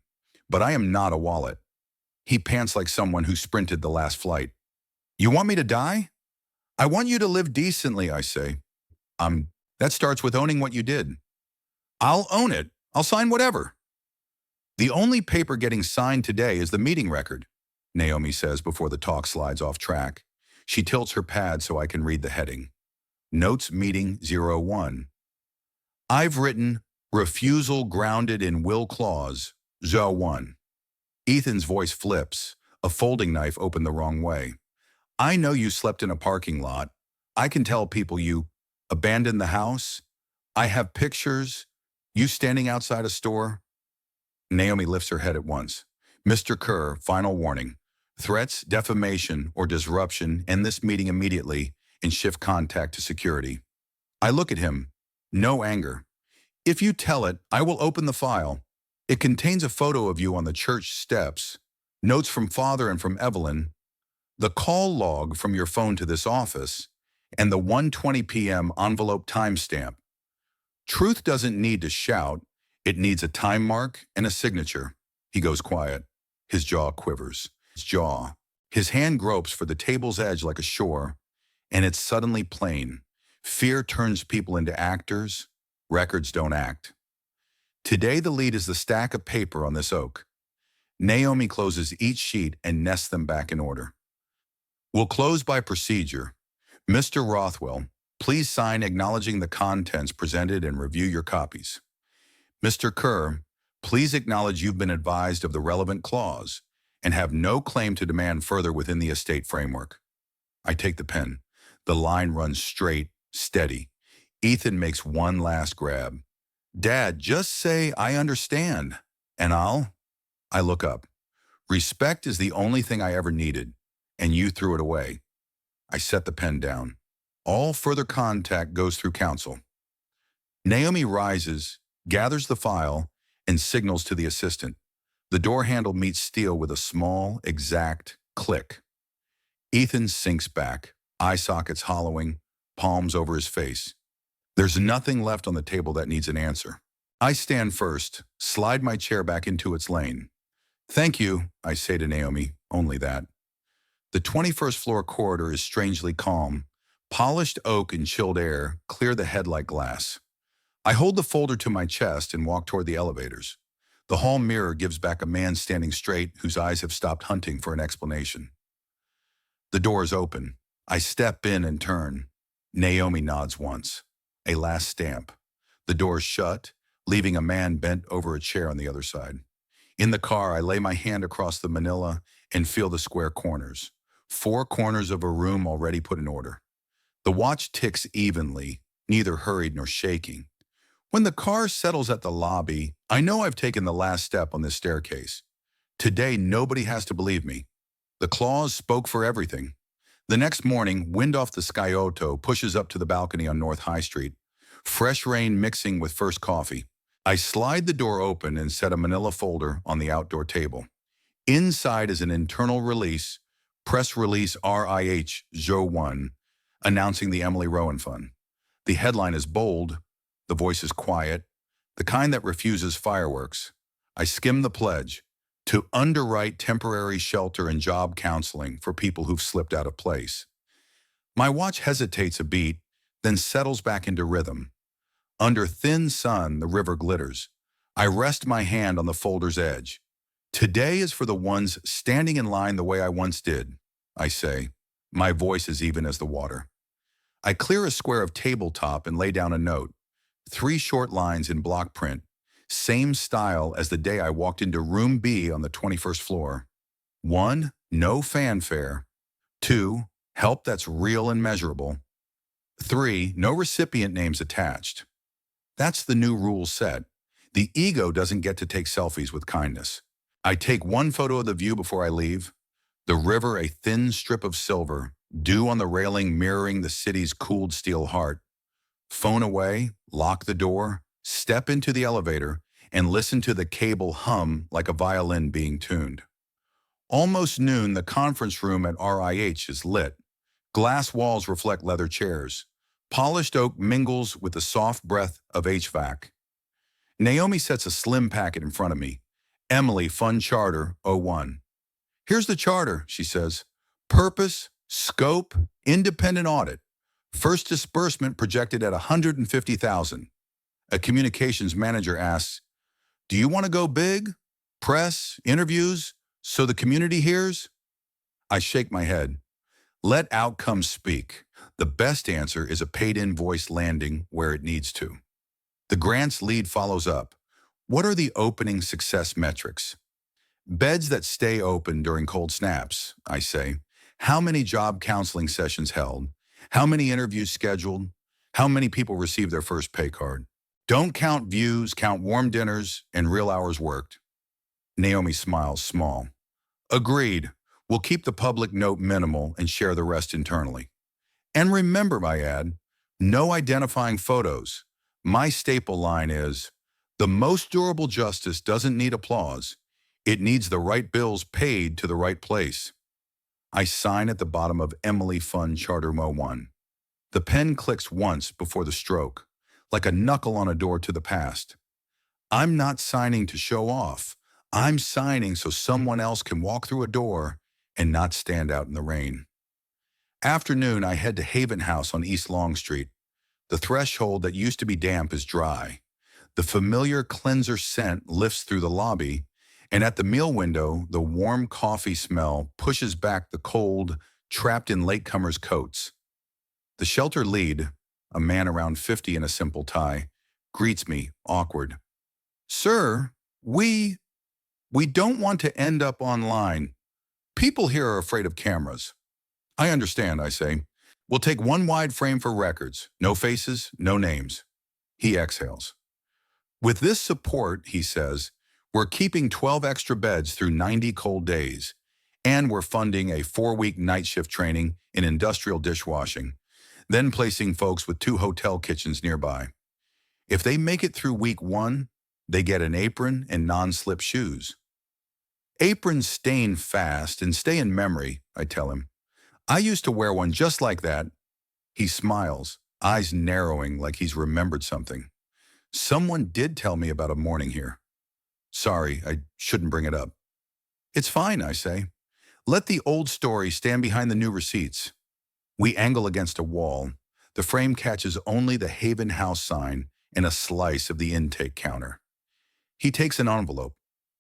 but I am not a wallet. He pants like someone who sprinted the last flight. You want me to die? I want you to live decently, I say. That starts with owning what you did. I'll own it. I'll sign whatever. The only paper getting signed today is the meeting record, Naomi says before the talk slides off track. She tilts her pad so I can read the heading. Notes Meeting 01. I've written refusal grounded in will clause, 01. Ethan's voice flips, a folding knife opened the wrong way. I know you slept in a parking lot. I can tell people you abandoned the house. I have pictures. You standing outside a store. Naomi lifts her head at once. Mr. Kerr, final warning. Threats, defamation, or disruption, end this meeting immediately and shift contact to security. I look at him. No anger. If you tell it, I will open the file. It contains a photo of you on the church steps, notes from Father and from Evelyn, the call log from your phone to this office, and the 1:20 p.m. envelope timestamp. Truth doesn't need to shout. It needs a time mark and a signature. He goes quiet. His jaw quivers. His hand gropes for the table's edge like a shore, and it's suddenly plain. Fear turns people into actors. Records don't act. Today the lead is the stack of paper on this oak. Naomi closes each sheet and nests them back in order. We'll close by procedure. Mr. Rothwell, please sign acknowledging the contents presented and review your copies. Mr. Kerr, please acknowledge you've been advised of the relevant clause and have no claim to demand further within the estate framework. I take the pen. The line runs straight, steady. Ethan makes one last grab. Dad, just say, I understand. And I look up. Respect is the only thing I ever needed, and you threw it away. I set the pen down. All further contact goes through counsel. Naomi rises, gathers the file, and signals to the assistant. The door handle meets steel with a small, exact click. Ethan sinks back, eye sockets hollowing, palms over his face. There's nothing left on the table that needs an answer. I stand first, slide my chair back into its lane. Thank you, I say to Naomi, only that. The 21st floor corridor is strangely calm. Polished oak and chilled air clear the head like glass. I hold the folder to my chest and walk toward the elevators. The hall mirror gives back a man standing straight whose eyes have stopped hunting for an explanation. The door is open. I step in and turn. Naomi nods once. A last stamp. The door is shut, leaving a man bent over a chair on the other side. In the car, I lay my hand across the manila and feel the square corners. 4 corners of a room already put in order. The watch ticks evenly, neither hurried nor shaking. When the car settles at the lobby, I know I've taken the last step on this staircase. Today, nobody has to believe me. The clause spoke for everything. The next morning, wind off the Scioto pushes up to the balcony on North High Street. Fresh rain mixing with first coffee. I slide the door open and set a manila folder on the outdoor table. Inside is an internal release, press release RIH 01, announcing the Emily Rowan Fund. The headline is bold. The voice is quiet, the kind that refuses fireworks. I skim the pledge to underwrite temporary shelter and job counseling for people who've slipped out of place. My watch hesitates a beat, then settles back into rhythm. Under thin sun, the river glitters. I rest my hand on the folder's edge. Today is for the ones standing in line the way I once did, I say. My voice is even as the water. I clear a square of tabletop and lay down a note. 3 short lines in block print. Same style as the day I walked into room B on the 21st floor. 1. No fanfare. 2. Help that's real and measurable. 3. No recipient names attached. That's the new rule set. The ego doesn't get to take selfies with kindness. I take one photo of the view before I leave. The river a thin strip of silver, dew on the railing mirroring the city's cooled steel heart. Phone away, lock the door, step into the elevator, and listen to the cable hum like a violin being tuned. Almost noon, the conference room at RIH is lit. Glass walls reflect leather chairs. Polished oak mingles with the soft breath of HVAC. Naomi sets a slim packet in front of me. Emily, Fund Charter, '01. Here's the charter, she says. Purpose, scope, independent audit. First disbursement projected at $150,000. A communications manager asks, do you want to go big? Press, interviews, so the community hears? I shake my head. Let outcomes speak. The best answer is a paid invoice landing where it needs to. The grant's lead follows up. What are the opening success metrics? Beds that stay open during cold snaps, I say. How many job counseling sessions held? How many interviews scheduled? How many people receive their first pay card? Don't count views, count warm dinners and real hours worked. Naomi smiles small. Agreed. We'll keep the public note minimal and share the rest internally. And remember, I add, no identifying photos. My staple line is, the most durable justice doesn't need applause. It needs the right bills paid to the right place. I sign at the bottom of Emily Fund Charter '01. The pen clicks once before the stroke, like a knuckle on a door to the past. I'm not signing to show off. I'm signing so someone else can walk through a door and not stand out in the rain. Afternoon, I head to Haven House on East Long Street. The threshold that used to be damp is dry. The familiar cleanser scent lifts through the lobby, and at the meal window, the warm coffee smell pushes back the cold, trapped in latecomers' coats. The shelter lead, a man around 50 in a simple tie, greets me, awkward. Sir, we don't want to end up online. People here are afraid of cameras. I understand, I say. We'll take one wide frame for records. No faces, no names. He exhales. With this support, he says, we're keeping 12 extra beds through 90 cold days, and we're funding a 4-week night shift training in industrial dishwashing, then placing folks with 2 hotel kitchens nearby. If they make it through week 1, they get an apron and non-slip shoes. Aprons stain fast and stay in memory, I tell him. I used to wear one just like that. He smiles, eyes narrowing like he's remembered something. Someone did tell me about a morning here. Sorry, I shouldn't bring it up. It's fine, I say. Let the old story stand behind the new receipts. We angle against a wall. The frame catches only the Haven House sign and a slice of the intake counter. He takes an envelope.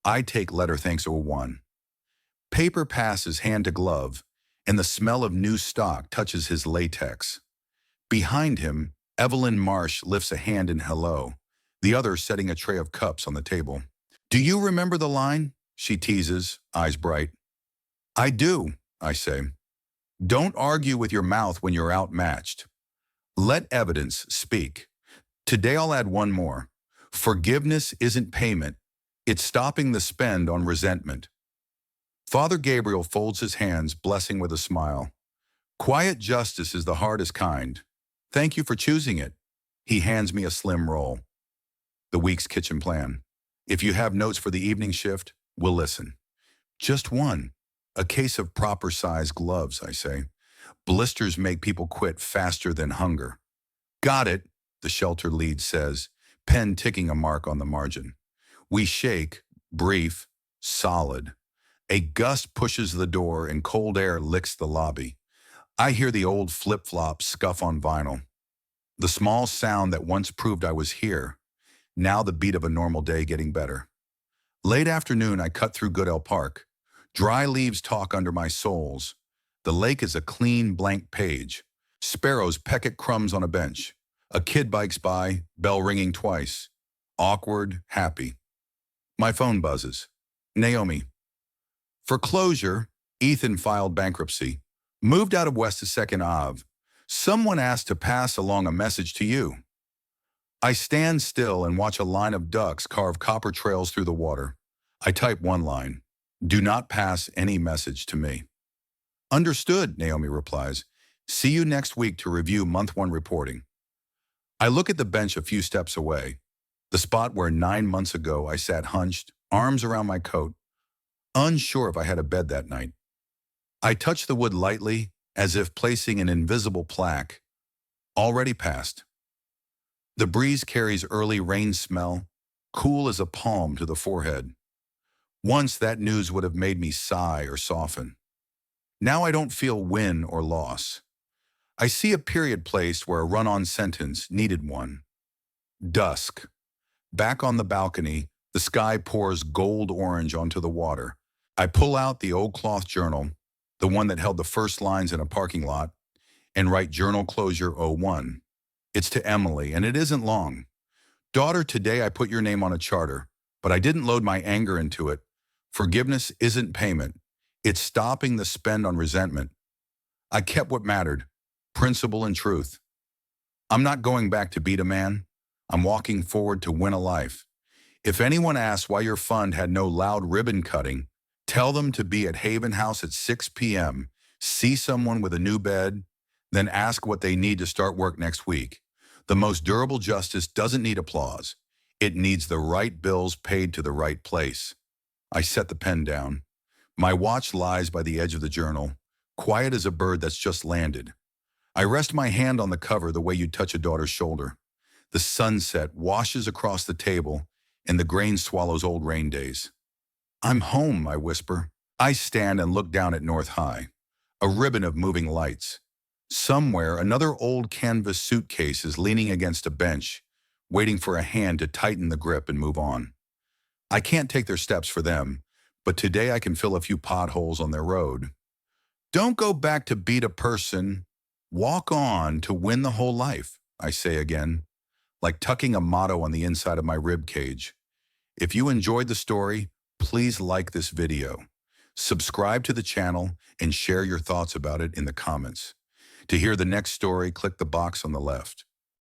I take letter thanks '01. Paper passes hand to glove, and the smell of new stock touches his latex. Behind him, Evelyn Marsh lifts a hand in hello, the other setting a tray of cups on the table. Do you remember the line? She teases, eyes bright. I do, I say. Don't argue with your mouth when you're outmatched. Let evidence speak. Today I'll add one more. Forgiveness isn't payment. It's stopping the spend on resentment. Father Gabriel folds his hands, blessing with a smile. Quiet justice is the hardest kind. Thank you for choosing it. He hands me a slim roll. The week's kitchen plan. If you have notes for the evening shift, we'll listen. Just one. A case of proper size gloves, I say. Blisters make people quit faster than hunger. Got it, the shelter lead says, pen ticking a mark on the margin. We shake, brief, solid. A gust pushes the door and cold air licks the lobby. I hear the old flip-flop scuff on vinyl. The small sound that once proved I was here, now the beat of a normal day getting better. Late afternoon, I cut through Goodell Park. Dry leaves talk under my soles. The lake is a clean, blank page. Sparrows peck at crumbs on a bench. A kid bikes by, bell ringing twice. Awkward, happy. My phone buzzes. Naomi. For closure, Ethan filed bankruptcy. Moved out of West to Second Ave. Someone asked to pass along a message to you. I stand still and watch a line of ducks carve copper trails through the water. I type one line. Do not pass any message to me. Understood, Naomi replies. See you next week to review month one reporting. I look at the bench a few steps away, the spot where 9 months ago I sat hunched, arms around my coat, unsure if I had a bed that night. I touch the wood lightly, as if placing an invisible plaque. Already passed. The breeze carries early rain smell, cool as a palm to the forehead. Once that news would have made me sigh or soften. Now I don't feel win or loss. I see a period placed where a run-on sentence needed one. Dusk. Back on the balcony, the sky pours gold orange onto the water. I pull out the old cloth journal, the one that held the first lines in a parking lot, and write journal closure 01. It's to Emily, and it isn't long. Daughter, today I put your name on a charter, but I didn't load my anger into it. Forgiveness isn't payment. It's stopping the spend on resentment. I kept what mattered, principle and truth. I'm not going back to beat a man. I'm walking forward to win a life. If anyone asks why your fund had no loud ribbon cutting, tell them to be at Haven House at 6 p.m., see someone with a new bed, then ask what they need to start work next week. The most durable justice doesn't need applause. It needs the right bills paid to the right place. I set the pen down. My watch lies by the edge of the journal, quiet as a bird that's just landed. I rest my hand on the cover the way you'd touch a daughter's shoulder. The sunset washes across the table, and the grain swallows old rain days. I'm home, I whisper. I stand and look down at North High, a ribbon of moving lights. Somewhere, another old canvas suitcase is leaning against a bench, waiting for a hand to tighten the grip and move on. I can't take their steps for them, but today I can fill a few potholes on their road. Don't go back to beat a person. Walk on to win the whole life, I say again, like tucking a motto on the inside of my rib cage. If you enjoyed the story, please like this video, subscribe to the channel, and share your thoughts about it in the comments. To hear the next story, click the box on the left.